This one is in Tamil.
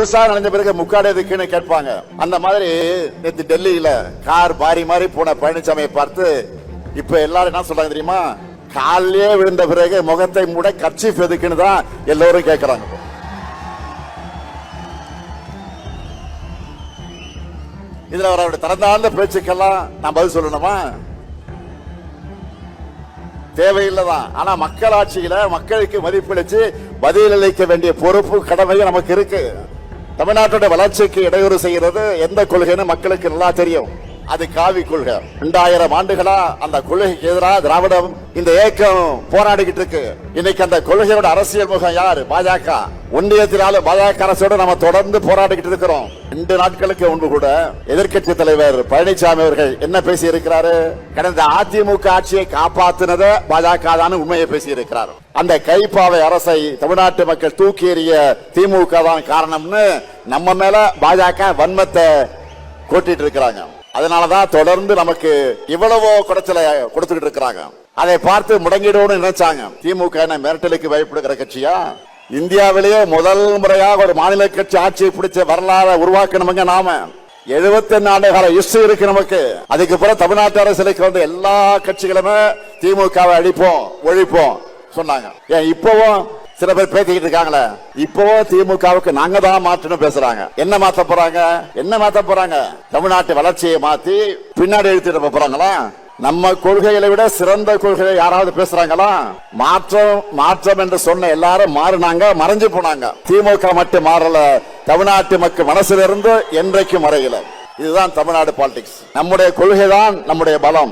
முழுசா நனைஞ்ச பிறகு முக்காடு எதுக்குன்னு கேட்பாங்க. அந்த மாதிரி நேற்று டெல்லியில கார் பாரி மாதிரி போன பழனிசாமியை பார்த்து இப்ப எல்லாரும் என்ன சொல்றாங்க தெரியுமா? காலையே விழுந்த பிறகு முகத்தை மூட கர்ச்சீஃப் எதுக்குன்னு தான் எல்லோரும் கேட்கிறாங்க. இதுல அவருடைய திறந்தாழ்ந்த பேச்சுக்கெல்லாம் நான் பதில் சொல்லணுமா? தேவையில்லைதான். ஆனா மக்களாட்சியில மக்களுக்கு மதிப்பளிச்சு பதிலளிக்க வேண்டிய பொறுப்பு கடமையும் நமக்கு இருக்கு. தமிழ்நாட்டோட வளர்ச்சிக்கு இடையூறு செய்யறது எந்த கொள்கைன்னு மக்களுக்கு நல்லா தெரியும். அது காவி கொள்கை. 2000 ஆண்டுகளா அந்த கொள்கைக்கு எதிராக திராவிடம் இந்த இயக்கம் போராடிக்கிட்டு இருக்கு. இன்னைக்கு அந்த கொள்கையோட அரசியல் முகம் யார்? பாஜக. ஒன்றியத்தினால பாஜக அரசோட நம்ம தொடர்ந்து போராடிக்கிட்டு இருக்கிறோம். 2 நாட்களுக்கு முன்பு கூட எதிர்க்கட்சி தலைவர் பழனிசாமி அவர்கள் என்ன பேசி இருக்கிறாரு? கடந்த அதிமுக ஆட்சியை காப்பாற்றினத பாஜக தான் உண்மையை பேசி இருக்கிறார். அந்த கைப்பாவை அரசை தமிழ்நாட்டு மக்கள் தூக்கி எறிய திமுக தான் காரணம்னு நம்ம மேல பாஜக வன்மத்தை கொட்டிட்டு இருக்கிறாங்க. அதனாலதான் தொடர்ந்து நமக்கு இவ்வளவோ குறைச்சலை கொடுத்துக்கிட்டு இருக்கிறாங்க. அதை பார்த்து முடங்கிடுவோம்னு நினைச்சாங்க. திமுக மிரட்டலுக்கு பயப்படுகிற கட்சியா? இந்தியாவிலேயே முதல் முறையாக ஒரு மாநில கட்சி ஆட்சியை பிடிச்ச வரலாறு உருவாக்கணுங்க. நாம 71 ஆண்டு கால ஹிஸ்டரி இருக்கு நமக்கு. அதுக்கு பிறகு தமிழ்நாட்டு அரசியலுக்கு வந்து எல்லா கட்சிகளுமே திமுகவை அழிப்போம் ஒழிப்போம் சொன்னாங்க. ஏன் இப்பவும் சில பேர் பேசிக்கிட்டு இருக்காங்களே, இப்பவோ திமுகவுக்கு நாங்க தான் மாற்றணும் பேசுறாங்க. என்ன மாத்த போறாங்க? என்ன மாத்த போறாங்க? தமிழ்நாட்டு வளர்ச்சியை மாத்தி பின்னாடி எழுத்திட்டு போறாங்களா? நம்ம கொள்கைகளை விட சிறந்த கொள்கையை யாராவது பேசுறாங்களா? மாற்றம் மாற்றம் என்று சொன்ன எல்லாரும் மாறினாங்க, மறைஞ்சு போனாங்க. திமுக மட்டும் மாறல, தமிழ்நாட்டு மக்கள் மனசிலிருந்து என்றைக்கும் மறையல. இதுதான் தமிழ்நாடு பாலிடிக்ஸ். நம்முடைய கொள்கை தான் நம்முடைய பலம்.